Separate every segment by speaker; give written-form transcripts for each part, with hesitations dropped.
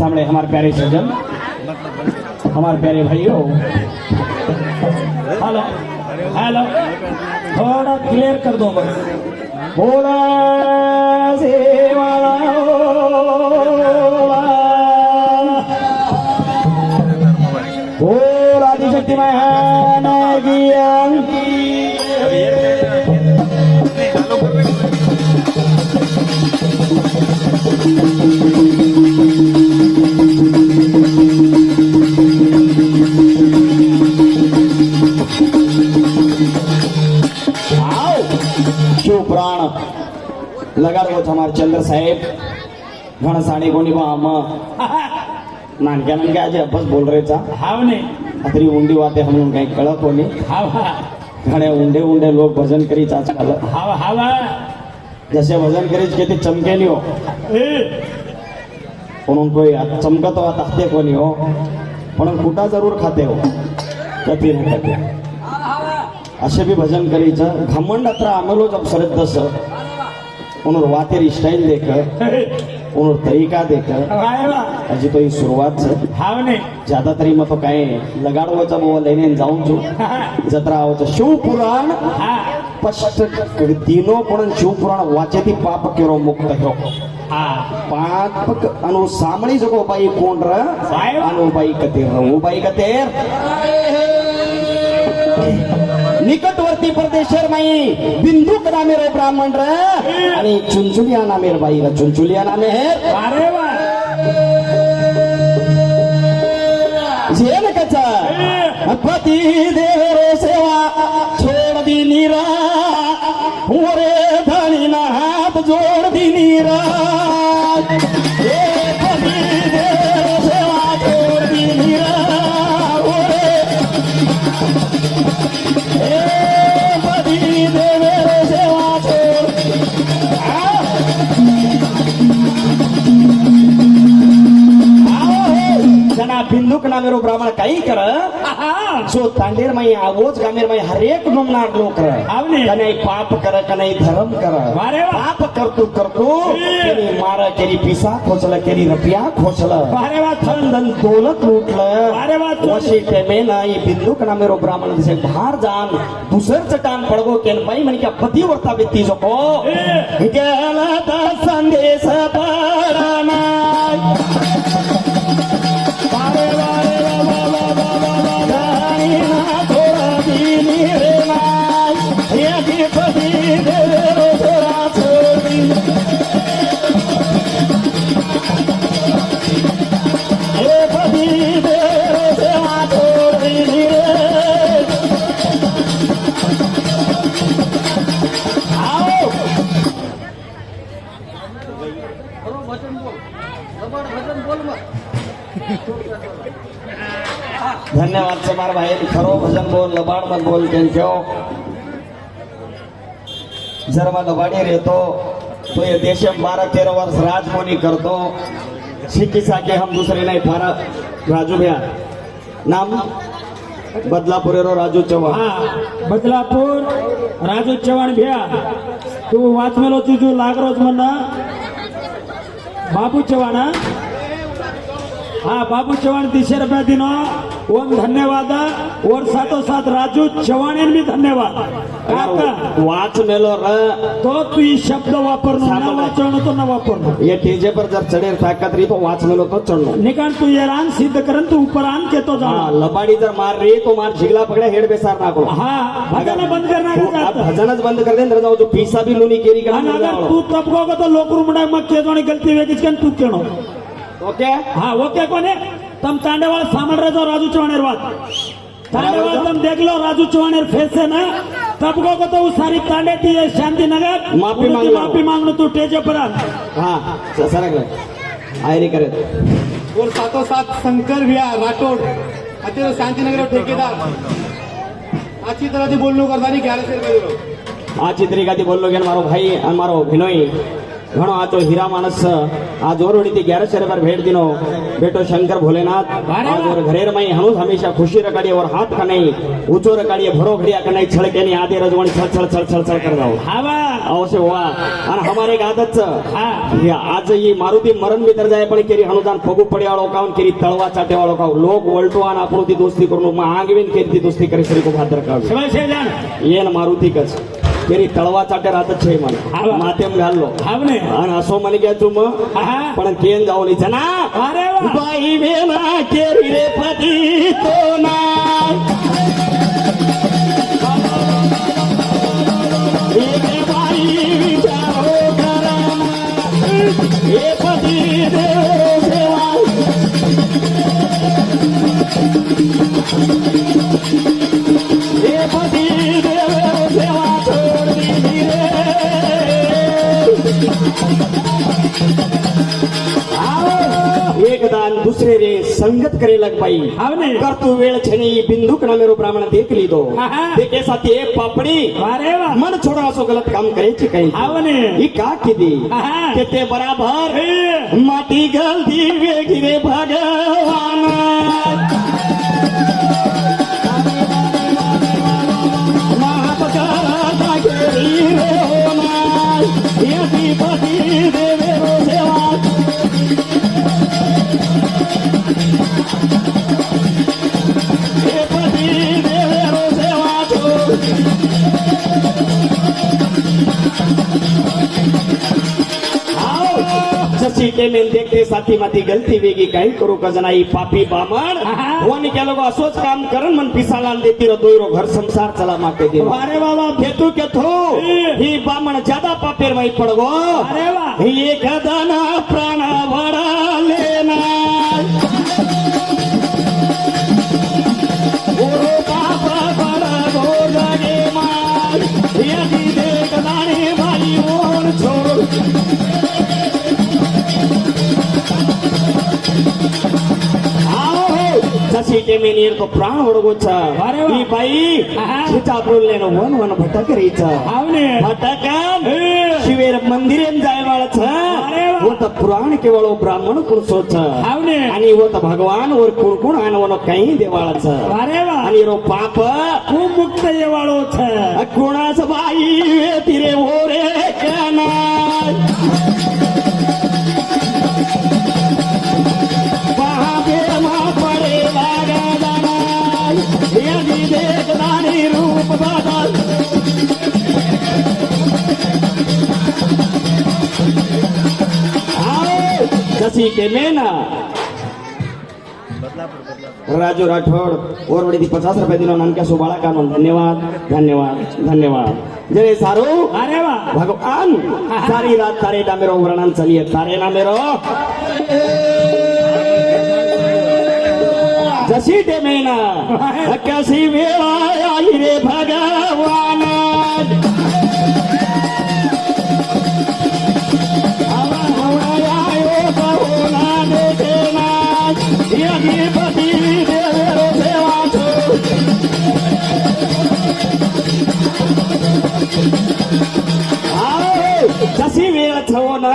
Speaker 1: सामने हमारे प्यारे सज्जन, हमारे प्यारे भाइयों, हेलो हेलो, थोड़ा क्लियर कर दो बस। बोला सेवाला बोल आदिशक्ति महान ज्ञान शिव पुराण लगाडवो हमारे चंद्र साहेब घणसाणी कोणी आम नानक्या नानक्या आज अभ्यास बोल रेचा हाव ने अतरी उंडी वाते हम काही कळत कोणी हाव घणे उंडे उंडे लोक भजन करीच आजकाल हाव हाव जसे भजन करीच के ते चमकेली हो म्हणून कोई चमकत वाटते कोणी हो पण कुटा जरूर खाते हो कधी न कधी असे भी भजन करीचं घमंड अत्र आमेलो जब सरत दस उनर वातेरी स्टाइल देख उनर तरीका देख अजी तो ही शुरुआत से हाव ने ज्यादा तरी मत तो काय लगाडवचा बो लेने जाऊन छु जत्रा आवच शिव पुराण स्पष्ट तीनो पण शिव पुराण वाचेती पाप केरो मुक्त हो पाप अनु सामणी जगो बाई कोण र अनु बाई कतेर वो बाई कतेर निकटवर्ती परदेशर माई बिंदुक नामेर ब्राह्मण र आणि चुंचुलिया नामेर बाई र चुंचुलिया नामेर अरे वा जेन कचा पति देव रे सेवा छोड़ दी नीरा ओरे धनी ना हाथ जोड़ दी नीरा ए पति देव सेवा छोड़ दी नीरा ओरे बिंदुक नामेरो ब्राह्मण काही कर जो तांडेर माई आवोज गामेर माई हरेक नमनार लोक कनै पाप कर कनै धर्म कर पाप करतू केरी मार केरी पिसा खोचल केरी रुपया खोचल धन दौलत लूटल वशी टेमे नाही बिंदुक नामेरो ब्राह्मण दिसे बाहर जान दुसर चटान पडगो केन बाई म्हणे की पती वर्ता बेती जको गेला ता संदेश पराना धन्यवाद समार भाई खरो भजन बोल लबाड मत बोल क्यों जर मैं लबाडी रहतो तो ये देश में 12-13 वर्ष राज कोनी करतो शिकी साके हम दूसरे नहीं थारा राजू भैया नाम बदलापुर रो राजू चव्हाण बदलापुर राजू चव्हाण भैया तू वाचमेलो तुझू लागरोज म्हणा बाबू चव्हाण हाँ बाबू चव्हाण 300 रुपया दिनो ओम धन्यवाद और साथों साथ राजू चव्हाण भी धन्यवाद वाच मेलो र तो तू ये शब्द वापरनो ना वाचनो तो ना वापरनो ये डीजे पर जब चढ़े ताकत रही तो वाच मेलो तो चढ़नो निकाल तू ये रान सिद्ध करन तू ऊपर आन के तो जा लबाड़ी जर मार रही तो मार झिगला पकड़े हेड बेसार ना को हां भजन बंद करना का भजनच बंद कर दे न जाओ जो पीसा भी लूनी केरी का अगर तू तब को तो लोक रुमडा मत के जोनी गलती वे किसकन तू केनो ओके हाँ ओके कोने तम तांडेवाल सामल रहो राजू चव्हाण बात तांडेवाल तुम देख लो राजू चव्हाण फेस से ना तब को तो सारी तांडे थी शांति नगर माफी मांगनो तू टेजे पर हाँ सरक आयरी करे
Speaker 2: और साथों साथ शंकर भैया राठौड़ अत्यार शांति नगर ठेकेदार अच्छी तरह से बोलनो करता नहीं 11 से
Speaker 1: आची तरीका थी बोल लो मारो भाई मारो भिनोई
Speaker 3: ઘણો આચો હીરા માણસ છે. આ જોરવડીથી 11 पर भेट दिनो बेटो शंकर भोलेनाथ
Speaker 1: वारे वाह.
Speaker 3: और घरेर में हनुज हमेशा खुशी रकाड़िए और हाथ कनाई ऊंचो रकाड़िए भरो घड़िया कनाई छड़के नहीं आधे रजवानी छल छल छल छल छल कर जाओ
Speaker 1: हा बा
Speaker 3: अवश्य हुआ અને हमारे एक आदत છે
Speaker 1: हा
Speaker 3: आज ये मारुति मरण भीतर जाए पण केरी हनुदान फगू पड़े वालों काउन केरी तळवा चाटे वालों काउ लोग वलटवान આપણું दोस्ती करून मग आगवीन केरी दोस्ती करे सरी को भादर काव
Speaker 1: સમય છે જાણ
Speaker 3: ಏನ್ ಮಾರುತಿ ಕಚ್ केरी तळवा चाटे राहत છે મને
Speaker 1: હા.
Speaker 3: માથેમ ગાલ્લો
Speaker 1: આવને
Speaker 3: અને असो મને ગયા તું
Speaker 1: હા
Speaker 3: પણ કેન જાવ ની जना
Speaker 1: અરે વાહ
Speaker 3: बाई वेला केरी रे पती तो ना एक बाई विचारो करा ए पती देव सेवा ए पति देव सेवा छोड़ दी रे आओ एक दान दूसरे रे संगत करे लग पाई
Speaker 1: આવને
Speaker 3: करतु वेळ छनी बिंदुक ना मेरो ब्राह्मण देख लीधो
Speaker 1: आहा.
Speaker 3: देखे साथी ए पापड़ी
Speaker 1: અરે વાહ
Speaker 3: मन छोड़ा सो गलत काम करे छे कई
Speaker 1: આવને
Speaker 3: ई का कीधी
Speaker 1: आहा.
Speaker 3: के ते बराबर
Speaker 1: એ
Speaker 3: माटी गलती वेगी रे भगवान महापकारा केरी रे होना यदि पति देवे रो सेवा हे पति देवे रो सेवा छोड़ जशी के में देखते साथी माथी गलती वेगी काही करू का जनाई पापी बामण
Speaker 1: आहा.
Speaker 3: होनी क्या लोग असोच काम करन मन पिसालाल देती रो दोयरो घर संसार चला माके दे
Speaker 1: અરે વાહ વાહ
Speaker 3: केतु केथो ही बामण ज्यादा पापेर में पड़गो
Speaker 1: અરે વાહ
Speaker 3: ही एक दाना प्राण बड़ा लेना ओरो पाप बड़ा गो जागे मार यदि देख दाने भाई मोर छोड़ जशी के में नीर तो प्राण ओळगो छ
Speaker 1: अरे वाह.
Speaker 3: ही बाई
Speaker 1: आहा.
Speaker 3: छिचा बोललेनो वन वन भटक रही छ
Speaker 1: આવને
Speaker 3: भटकन
Speaker 1: ए
Speaker 3: शिवेर मंदिरेन जाय वाळा छ
Speaker 1: अरे वाह.
Speaker 3: वो तो पुराण केवळ ब्राह्मण कुणसो छ
Speaker 1: આવને
Speaker 3: आणि वो तो भगवान और कुणकुण आणवनो काही देवाळा छ
Speaker 1: અરે વાહ
Speaker 3: आणि रो पाप
Speaker 1: હું મુક્ત એ વાળો છે
Speaker 3: कोणाच बाई तिरे ओरे काना पहाटे मा पडे लागा जाना यदि देख दानी रूप बदल आओ जसी के मेना राजू राठोड ओरवडी 50 रुपये दिलो नानक्या सुबाळा कानून धन्यवाद धन्यवाद धन्यवाद जय सारू
Speaker 1: અરે વાહ
Speaker 3: भगवान सारी रात तारे डामेरो वर्णन चलिए तारे नामेरो जशी ते मेना कशी वेळ आई रे भगवान आवा होया यो कहोना देखेना यदि पति देवेरो सेवा छोड़ जशी वेळ छवो ना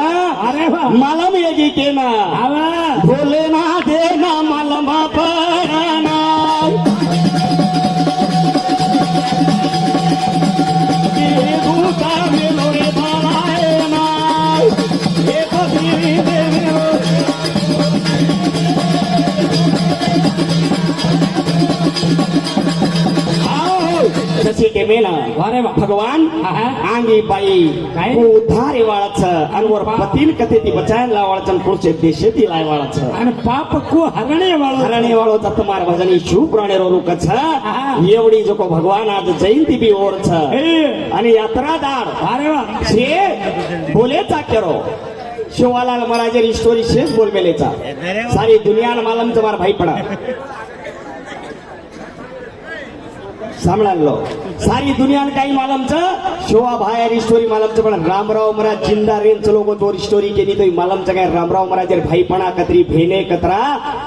Speaker 1: અરે વાહ
Speaker 3: मलम यगी केना
Speaker 1: આવા
Speaker 3: भोले ना देना मलमा पराना ये दूता मेलो रे बालाए ना ये पति देवेरो जशी के मेना
Speaker 1: અરે વાહ
Speaker 3: भगवान
Speaker 1: आहा.
Speaker 3: आंगी बाई
Speaker 1: काय?
Speaker 3: उद्धारे वाळाच अनवर पतीन कथे ती बचायला लावाळाच पुढचे देशेती लावाळाच
Speaker 1: અને પાપ કુ હરણે વાળો
Speaker 3: हरणे वाळो त तुम्हार भजनी शिव प्राणी रो रुक छ
Speaker 1: आहा.
Speaker 3: एवढी जो को भगवान आज जयंती बी ओर छ
Speaker 1: એ
Speaker 3: आणि यात्रादार
Speaker 1: અરે વાહ
Speaker 3: छे बोलेचा केरो शिवालाल महाराजेरी स्टोरी शेष बोल मेलेचा सारी दुनिया मालम तुम्हार भाई पडा सांभाळलो सारी दुनियान काही मालमचं शोभा भाई स्टोरी मालमचं पण रामराव महाराज जिंदा रेन चलो तोर स्टोरी केली तो मालमचं काय रामराव महाराज भाईपणा कत्री भेने कतरा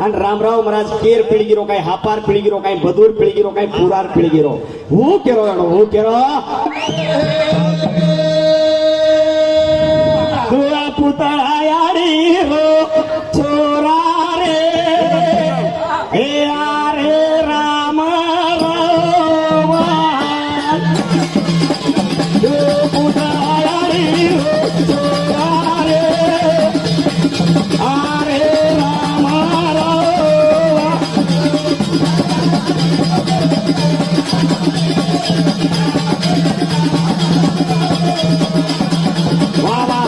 Speaker 3: आणि रामराव महाराज केर पिळगिरो काय हापार पिळगिरो काय बदूर पिळगिरो काय पुरार पिळगिरो हू केरो हू केरो तुला पुतळा याडी रो छोरा रे हे आरे राम रावा तो पुतळा याडी रो छोरा रे आरे राम रावा वा वा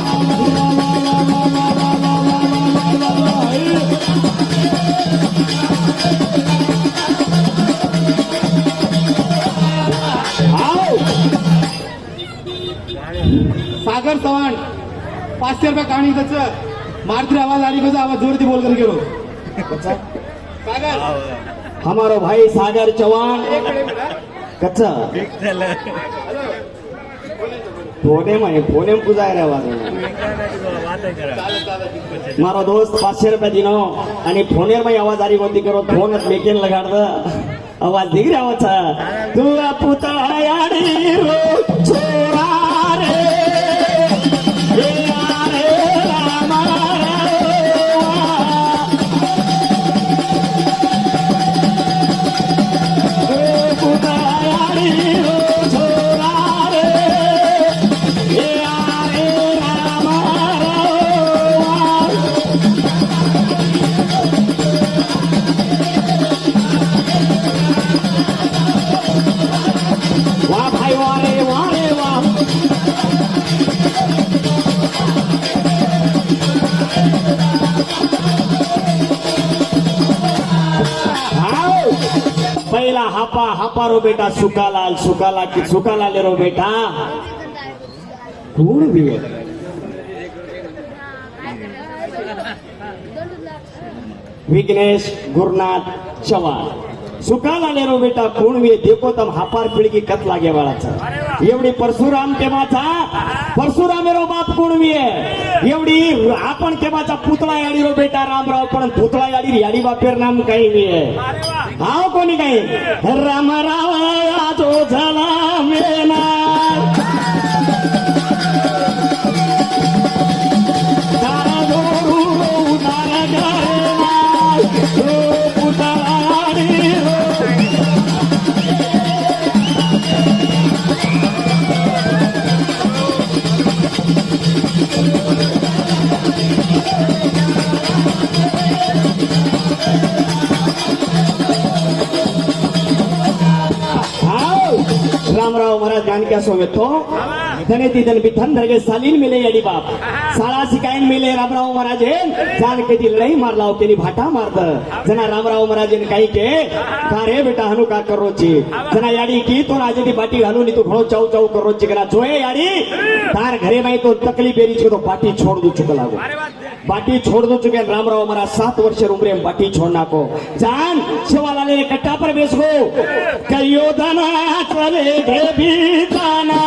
Speaker 3: आओ
Speaker 2: सागर चव्हाण 500 रुपये कहाणी त्याचं मारती आवाज आली कसं आवाज जोरती बोल कर गेलो सागर
Speaker 3: हमारो भाई सागर चौहान कच्चा फोने पुजाय रे आवाज मारो दोस्त 500 रुपये दिनो आणि फोनेर में आवाज आरी कोणती करो फोन मेकेन लगाड आवाज दिग रे आवाज तू पुतळा याडी रो छोरा रे हे आरे राम रावा तू पुतळा याडी रो छोरा रे हे आरे राम रावा वा भाई वा रे वा आओ पहिला हापा हापा रो बेटा सुकालाल सुकाला की सुकालाल रो बेटा कोण बी विघ्नेश गुरुनाथ चव्हाण सुकाल आले रो बेटा कोण वे देखो तम हापार पिळगी कत लागे वाळाचा एवढी परशुराम केव्हाचा परशुराम रो बाप कोण वे एवढी आपण केव्हाचा पुतळा याडी रो बेटा रामराव पण पुतळा याडी याडी बापेर नाम काही वे हाव कोणी काही रामराव आजो झाला मेना तारा जोरू उतारा घरेना तो पुतळा याडी रो रामराव महाराज गाणक्या सोवेतो धने तिथन बिथन धरगे सालीन मिले याडी बाप साळा शिकायन मिले रामराव महाराज जान कधी लढाई मारलाव केली भाटा मारत जना रामराव महाराज काही के का रे बेटा हनु का करोची जना याडी की तो राजे ती बाटी घालून तू घणो चाऊ चाऊ करोची करा जोए याडी तार घरे माई तो तकलीफ एरी छो तो बाटी छोड़ दू चुका लागो बाटी छोड़ दो चुके रामराव महाराज 7 वर्ष उम्र में बाटी छोड़ना को जान शिवाला ने कट्टा पर बेस गो कयो दाना चले घे भी दाना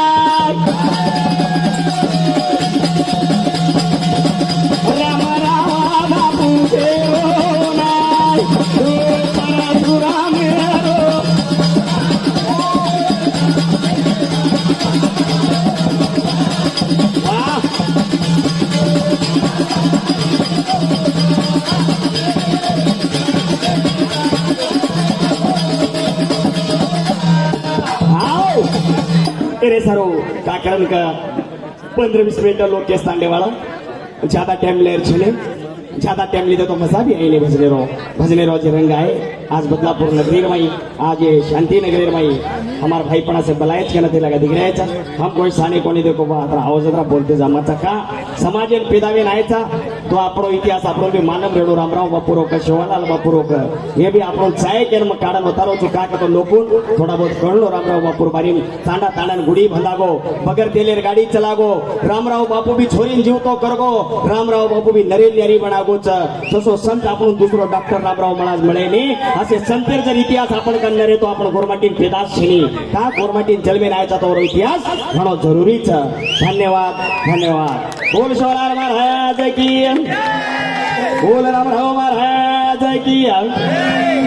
Speaker 3: राम राम बापू देव नाय परशुराम रो वाह आओ तेरे सरो का कारण का 15-20 मिनट लोग के स्टांडे वाला ज्यादा टाइम ले चले ज्यादा टाइम लीधे तो मजा भी आईले भजने रो जे रंग आए आज बदलापुर नगरी रमाई आज ये शांति नगरी रमाई हमार भाईपणा से बलायच के नते लगा दिख रहा हम कोई साने कोणी देखो बा आवाज बोलते जमाचा का समाजेन पेदावे नायचा तो आपणो इतिहास आपणो भी मानव रेणू रामराव बापूरो का शिवालाल बापूरो का ये भी आपणो चाय के काढन उतारो चुका का तो लोकून थोड़ा बहुत कळलो रामराव बापूर बारी तांडा तांडन गुडी भंदागो बगर तेलेर गाड़ी चलागो रामराव बापू भी छोरीन जीवतो करगो रामराव बापू भी नरेंद्र यारी बनागोच तसो संत आपण दुसरो डॉक्टर रामराव महाराज मिळेनी असे संतेर जर इतिहास आपण करणार आहे तो आपण गोरमाटीन पेदास शेनी का गोरमाटीन जन्मे राहायचा तो इतिहास म्हणो जरुरीच धन्यवाद धन्यवाद बोल शिवलाल महाराज की बोल रामराव महाराज की